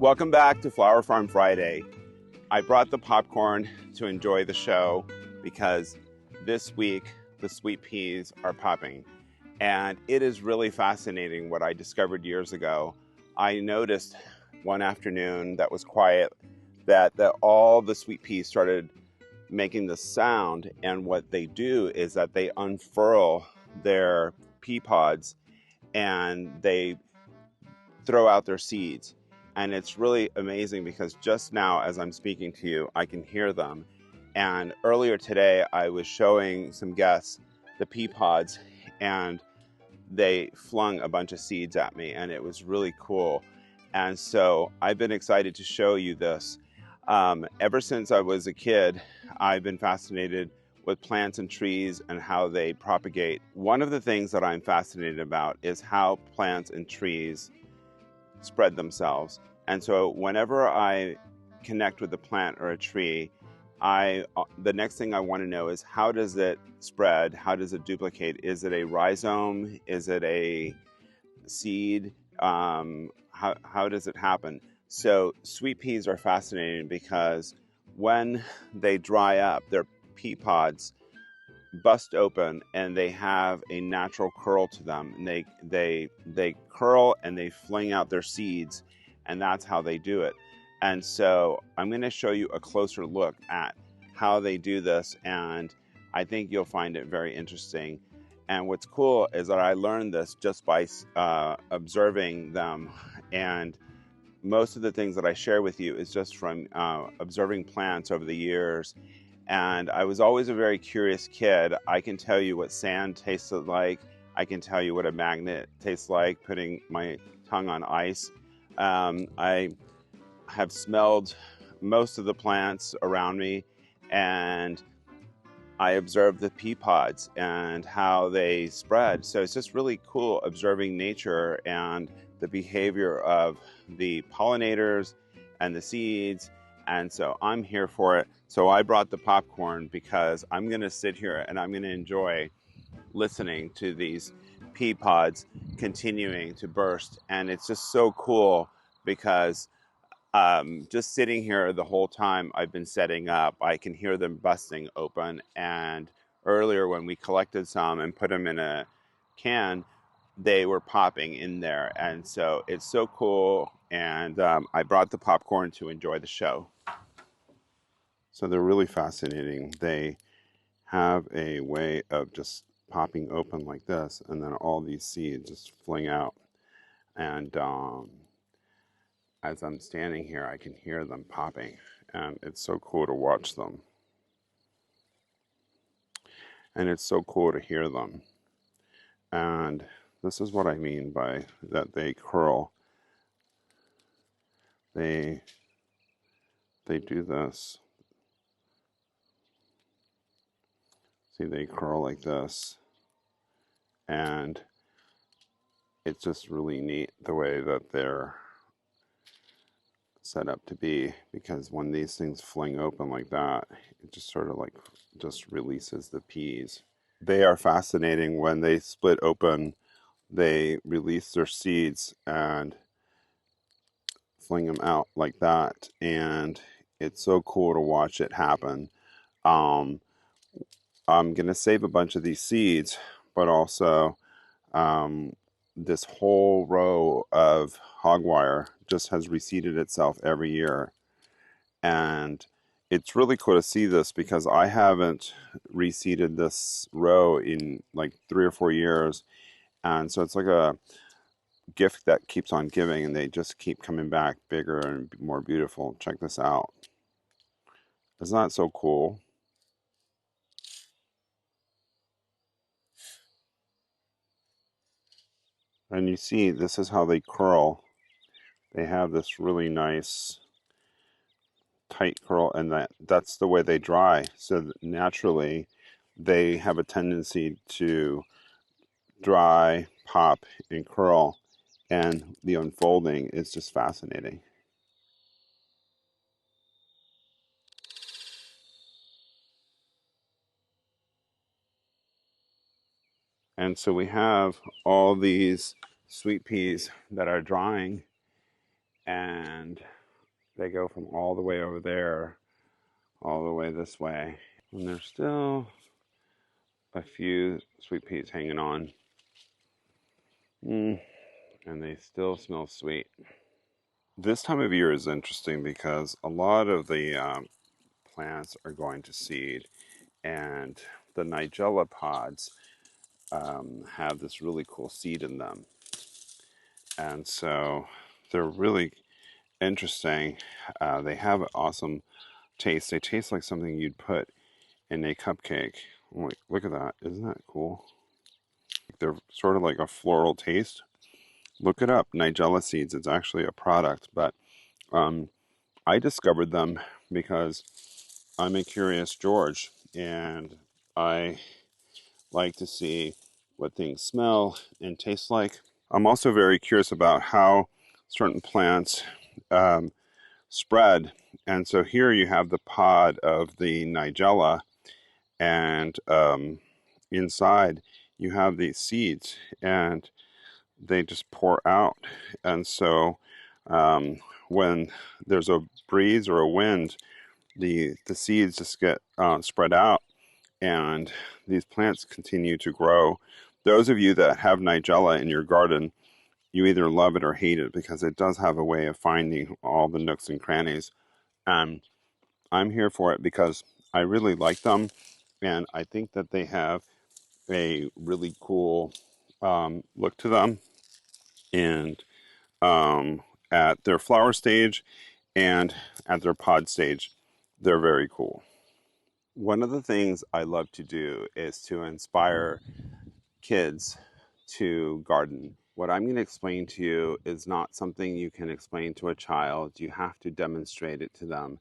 Welcome back to Flower Farm Friday. I brought the popcorn to enjoy the show because this week the sweet peas are popping. And it is really fascinating what I discovered years ago. I noticed one afternoon that was quiet that all the sweet peas started making the sound, and what they do is that they unfurl their pea pods and they throw out their seeds. And it's really amazing because just now as I'm speaking to you, I can hear them. And earlier today, I was showing some guests the pea pods, and they flung a bunch of seeds at me, and it was really cool. And so I've been excited to show you this. Ever since I was a kid, I've been fascinated with plants and trees and how they propagate. One of the things that I'm fascinated about is how plants and trees spread themselves. And so whenever I connect with a plant or a tree, the next thing I want to know is, how does it spread? How does it duplicate? Is it a rhizome? Is it a seed? How does it happen? So sweet peas are fascinating because when they dry up, their pea pods bust open and they have a natural curl to them, and they curl and they fling out their seeds, and that's how they do it. And so I'm going to show you a closer look at how they do this, and I think you'll find it very interesting. And what's cool is that I learned this just by observing them, and most of the things that I share with you is just from observing plants over the years. And I was always a very curious kid. I can tell you what sand tasted like. I can tell you what a magnet tastes like, putting my tongue on ice. I have smelled most of the plants around me, and I observed the pea pods and how they spread. So it's just really cool observing nature and the behavior of the pollinators and the seeds. And so I'm here for it. So I brought the popcorn because I'm going to sit here and I'm going to enjoy listening to these pea pods continuing to burst. And it's just so cool because just sitting here the whole time I've been setting up, I can hear them busting open. And earlier when we collected some and put them in a can, they were popping in there. And so it's so cool. And I brought the popcorn to enjoy the show. So they're really fascinating. They have a way of just popping open like this, and then all these seeds just fling out. And as I'm standing here, I can hear them popping, and it's so cool to watch them. And it's so cool to hear them. And this is what I mean by that they curl. They do this. See, they curl like this. And it's just really neat the way that they're set up to be, because when these things fling open like that, it just sort of like just releases the peas. They are fascinating. When they split open, they release their seeds and fling them out like that, and it's so cool to watch it happen. I'm gonna save a bunch of these seeds, but also this whole row of hog wire just has reseeded itself every year. And it's really cool to see this because I haven't reseeded this row in like 3 or 4 years. And so it's like a gift that keeps on giving, and they just keep coming back bigger and more beautiful. Check this out. Isn't that so cool? And you see, this is how they curl. They have this really nice tight curl, and that's the way they dry. So naturally, they have a tendency to dry, pop, and curl, and the unfolding is just fascinating. And so we have all these sweet peas that are drying, and They go from all the way over there, all the way this way. And there's still a few sweet peas hanging on. And they still smell sweet. This time of year is interesting because a lot of the plants are going to seed, and the Nigella pods have this really cool seed in them. And so they're really interesting. They have an awesome taste. They taste like something you'd put in a cupcake. Wait, look at that. Isn't that cool? They're sort of like a floral taste. Look it up, Nigella Seeds. It's actually a product, but I discovered them because I'm a curious George, and I like to see what things smell and taste like. I'm also very curious about how certain plants spread. And so here you have the pod of the Nigella, and inside you have these seeds, and they just pour out. And so when there's a breeze or a wind, the seeds just get spread out, and these plants continue to grow. Those of you that have Nigella in your garden, you either love it or hate it because it does have a way of finding all the nooks and crannies. And I'm here for it because I really like them, and I think that they have a really cool look to them. And at their flower stage and at their pod stage, they're very cool. One of the things I love to do is to inspire kids to garden. What I'm going to explain to you is not something you can explain to a child. You have to demonstrate it to them.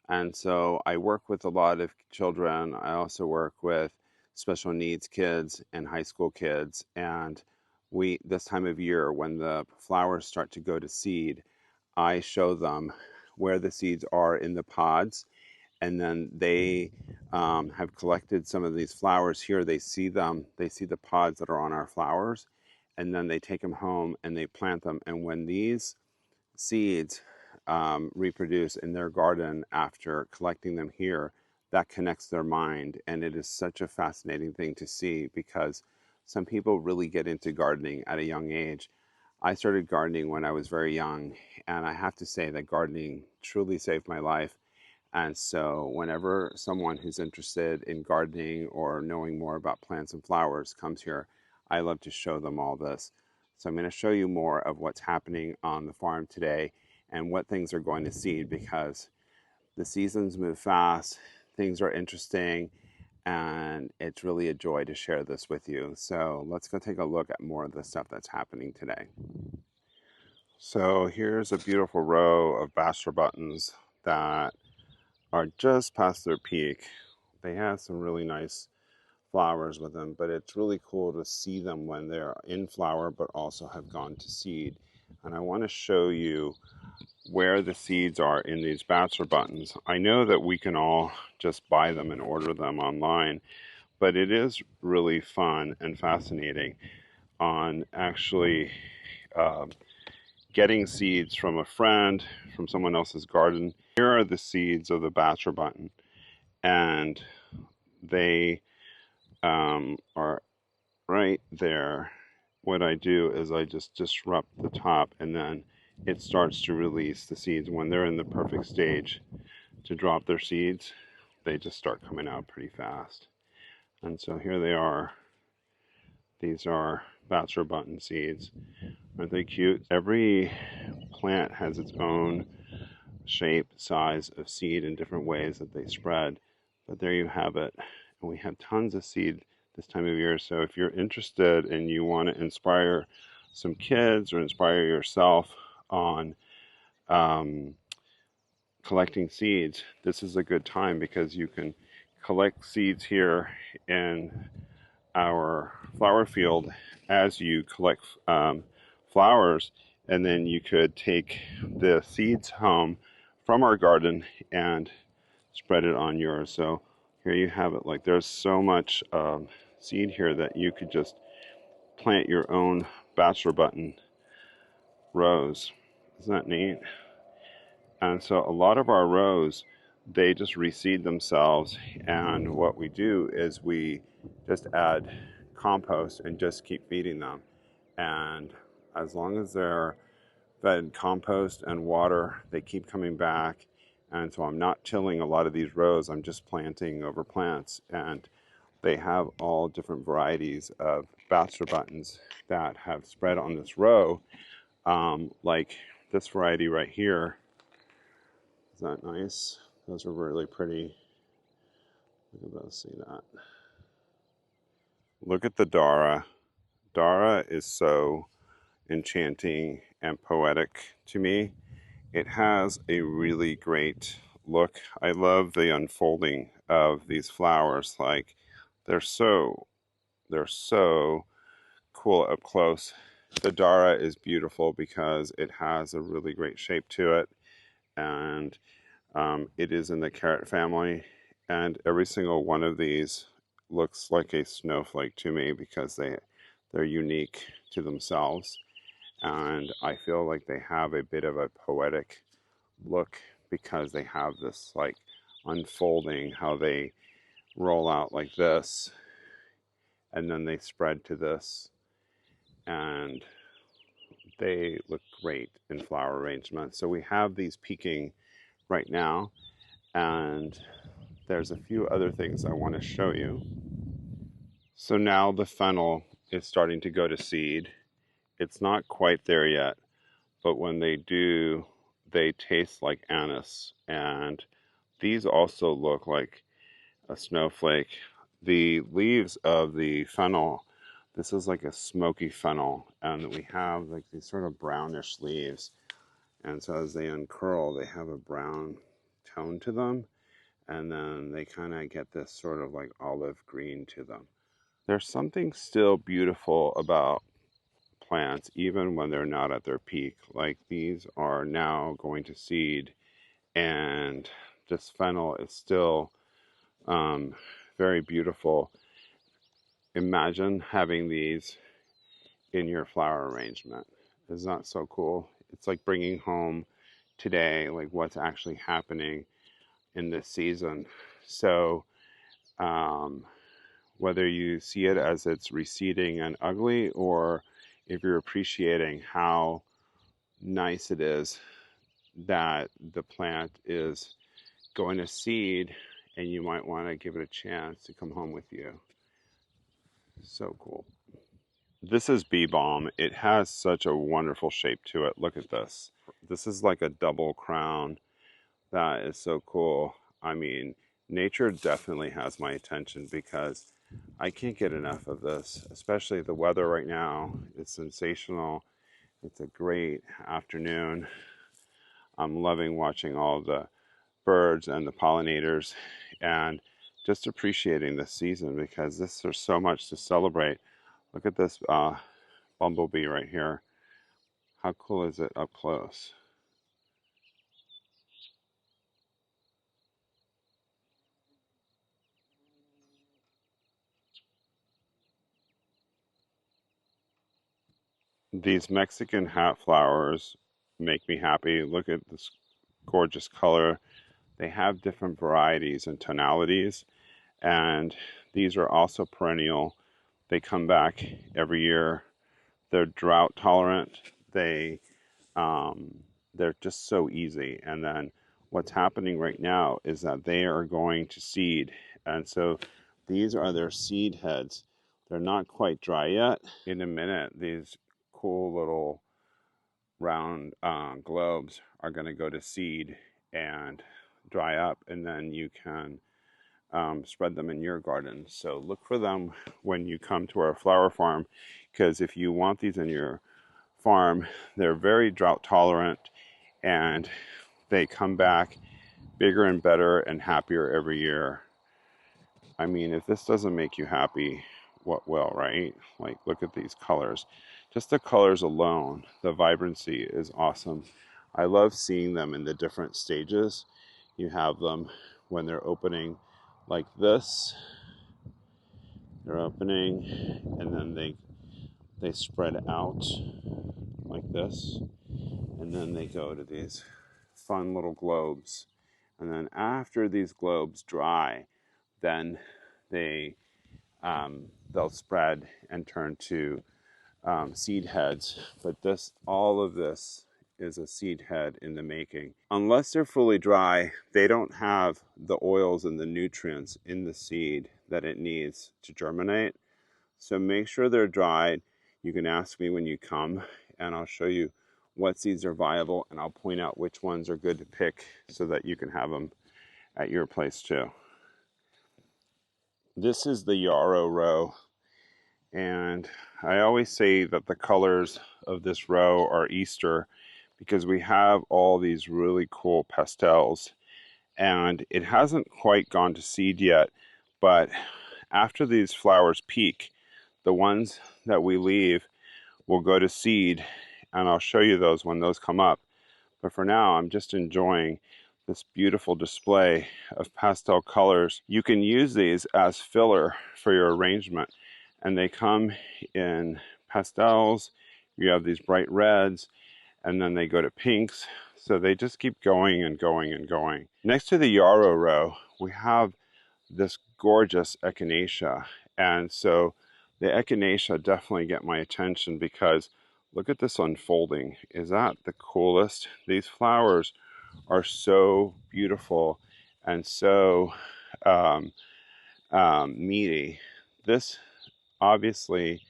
And so I work with a lot of children. I also work with special needs kids and high school kids. And this time of year, when the flowers start to go to seed, I show them where the seeds are in the pods, and then they have collected some of these flowers here. They see them, they see the pods that are on our flowers, and then they take them home and they plant them. And when these seeds reproduce in their garden after collecting them here, that connects their mind. And it is such a fascinating thing to see because some people really get into gardening at a young age. I started gardening when I was very young, and I have to say that gardening truly saved my life. And so whenever someone who's interested in gardening or knowing more about plants and flowers comes here, I love to show them all this. So I'm going to show you more of what's happening on the farm today and what things are going to seed, because the seasons move fast, things are interesting, and it's really a joy to share this with you. So let's go take a look at more of the stuff that's happening today. So here's a beautiful row of bachelor buttons that are just past their peak. They have some really nice flowers with them, but it's really cool to see them when they're in flower but also have gone to seed. And I want to show you where the seeds are in these bachelor buttons. I know that we can all just buy them and order them online, but it is really fun and fascinating on actually getting seeds from a friend, from someone else's garden. Here are the seeds of the bachelor button, and they are right there. What I do is I just disrupt the top, and then it starts to release the seeds. When they're in the perfect stage to drop their seeds, they just start coming out pretty fast. And so here they are. These are bachelor button seeds. Aren't they cute? Every plant has its own shape, size of seed in different ways that they spread. But there you have it. And we have tons of seed this time of year. So if you're interested and you want to inspire some kids or inspire yourself on collecting seeds, this is a good time because you can collect seeds here in our flower field as you collect flowers, and then you could take the seeds home from our garden and spread it on yours. So here you have it. Like, there's so much seed here that you could just plant your own bachelor button rows. Isn't that neat? And so a lot of our rows, they just reseed themselves. And what we do is we just add compost and just keep feeding them. And as long as they're fed compost and water, they keep coming back. And so I'm not tilling a lot of these rows. I'm just planting over plants. And they have all different varieties of bachelor buttons that have spread on this row. Like this variety right here. Is that nice? Those are really pretty. Look at those, see that? Look at the Dara. Dara is so enchanting and poetic to me. It has a really great look. I love the unfolding of these flowers. Like they're so cool up close. The Dara is beautiful because it has a really great shape to it, and it is in the carrot family, and every single one of these looks like a snowflake to me because they're unique to themselves, and I feel like they have a bit of a poetic look because they have this like unfolding, how they roll out like this and then they spread to this, and they look great in flower arrangement. So we have these peaking right now, and there's a few other things I want to show you. So now the fennel is starting to go to seed. It's not quite there yet, but when they do, they taste like anise. And these also look like a snowflake. The leaves of the fennel, this is like a smoky fennel, and we have like these sort of brownish leaves. And so as they uncurl, they have a brown tone to them, and then they kind of get this sort of like olive green to them. There's something still beautiful about plants, even when they're not at their peak. Like these are now going to seed, and this fennel is still very beautiful. Imagine having these in your flower arrangement. Isn't that so cool? It's like bringing home today, like what's actually happening in this season. So, whether you see it as it's receding and ugly, or if you're appreciating how nice it is that the plant is going to seed, and you might want to give it a chance to come home with you. So cool. This is bee balm. It has such a wonderful shape to it. Look at this. This is like a double crown. That is so cool. I mean, nature definitely has my attention because I can't get enough of this, especially the weather right now. It's sensational. It's a great afternoon. I'm loving watching all the birds and the pollinators and just appreciating this season because there's so much to celebrate. Look at this bumblebee right here. How cool is it up close? These Mexican hat flowers make me happy. Look at this gorgeous color. They have different varieties and tonalities, and these are also perennial. They come back every year. They're drought tolerant. They're just so easy. And then what's happening right now is that they are going to seed. And so these are their seed heads. They're not quite dry yet. In a minute, these cool little round globes are going to go to seed and dry up, and then you can spread them in your garden. So look for them when you come to our flower farm, because if you want these in your farm, they're very drought tolerant, and they come back bigger and better and happier every year. I mean, if this doesn't make you happy, what will, right? Like, look at these colors. Just the colors alone, the vibrancy is awesome. I love seeing them in the different stages. You have them when they're opening like this. They're opening, and then they spread out like this, and then they go to these fun little globes. And then after these globes dry, then they'll spread and turn to seed heads. But all of this is a seed head in the making. Unless they're fully dry, they don't have the oils and the nutrients in the seed that it needs to germinate. So make sure they're dried. You can ask me when you come, and I'll show you what seeds are viable, and I'll point out which ones are good to pick so that you can have them at your place too. This is the Yarao Row, and I always say that the colors of this row are Easter because we have all these really cool pastels, and it hasn't quite gone to seed yet, but after these flowers peak, the ones that we leave will go to seed, and I'll show you those when those come up. But for now, I'm just enjoying this beautiful display of pastel colors. You can use these as filler for your arrangement, and they come in pastels. You have these bright reds, and then they go to pinks. So they just keep going and going and going. Next to the Yarao Row, we have this gorgeous Echgonatia. And so the Echgonatia definitely get my attention because look at this unfolding. Is that the coolest? These flowers are so beautiful and so meaty. Obviously,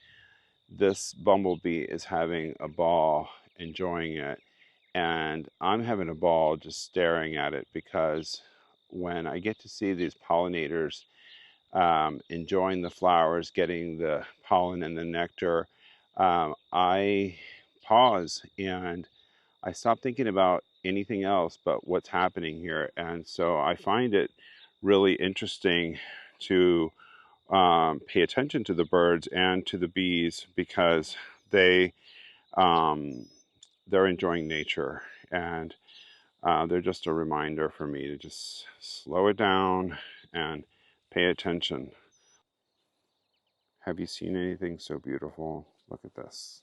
this bumblebee is having a ball enjoying it, and I'm having a ball just staring at it because when I get to see these pollinators enjoying the flowers, getting the pollen and the nectar, I pause and I stop thinking about anything else but what's happening here. And so I find it really interesting to pay attention to the birds and to the bees because they're enjoying nature, and they're just a reminder for me to just slow it down and pay attention. Have you seen anything so beautiful? Look at this.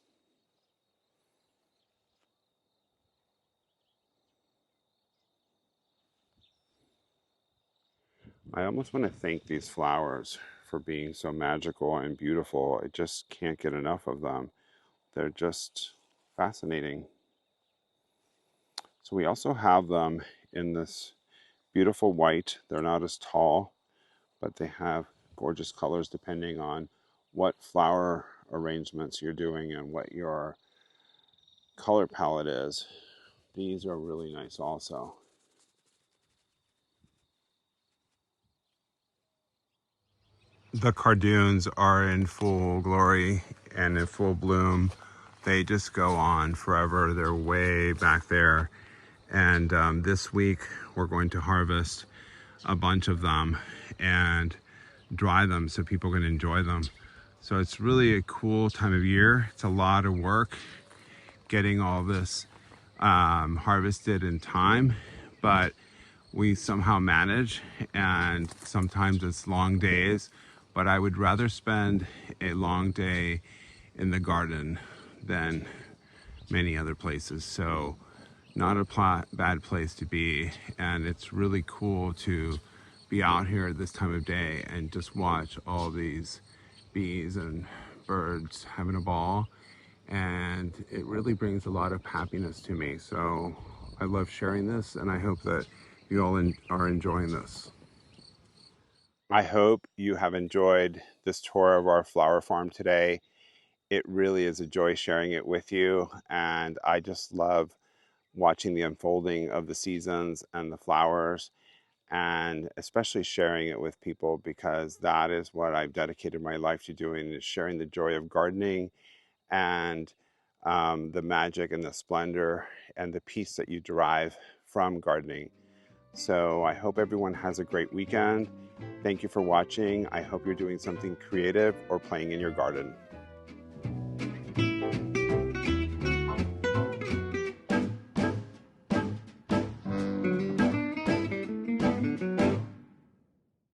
I almost want to thank these flowers for being so magical and beautiful. I just can't get enough of them. They're just fascinating. So we also have them in this beautiful white. They're not as tall, but they have gorgeous colors depending on what flower arrangements you're doing and what your color palette is. These are really nice also. The Cardons are in full glory and in full bloom. They just go on forever. They're way back there. And this week we're going to harvest a bunch of them and dry them so people can enjoy them. So it's really a cool time of year. It's a lot of work getting all this harvested in time, but we somehow manage, and sometimes it's long days, but I would rather spend a long day in the garden than many other places. So not a bad place to be, and it's really cool to be out here at this time of day and just watch all these bees and birds having a ball, and it really brings a lot of happiness to me. So I love sharing this, and I hope that you all are enjoying this. I hope you have enjoyed this tour of our flower farm today. It really is a joy sharing it with you, and I just love watching the unfolding of the seasons and the flowers, and especially sharing it with people because that is what I've dedicated my life to doing, is sharing the joy of gardening and the magic and the splendor and the peace that you derive from gardening. So I hope everyone has a great weekend. Thank you for watching. I hope you're doing something creative or playing in your garden.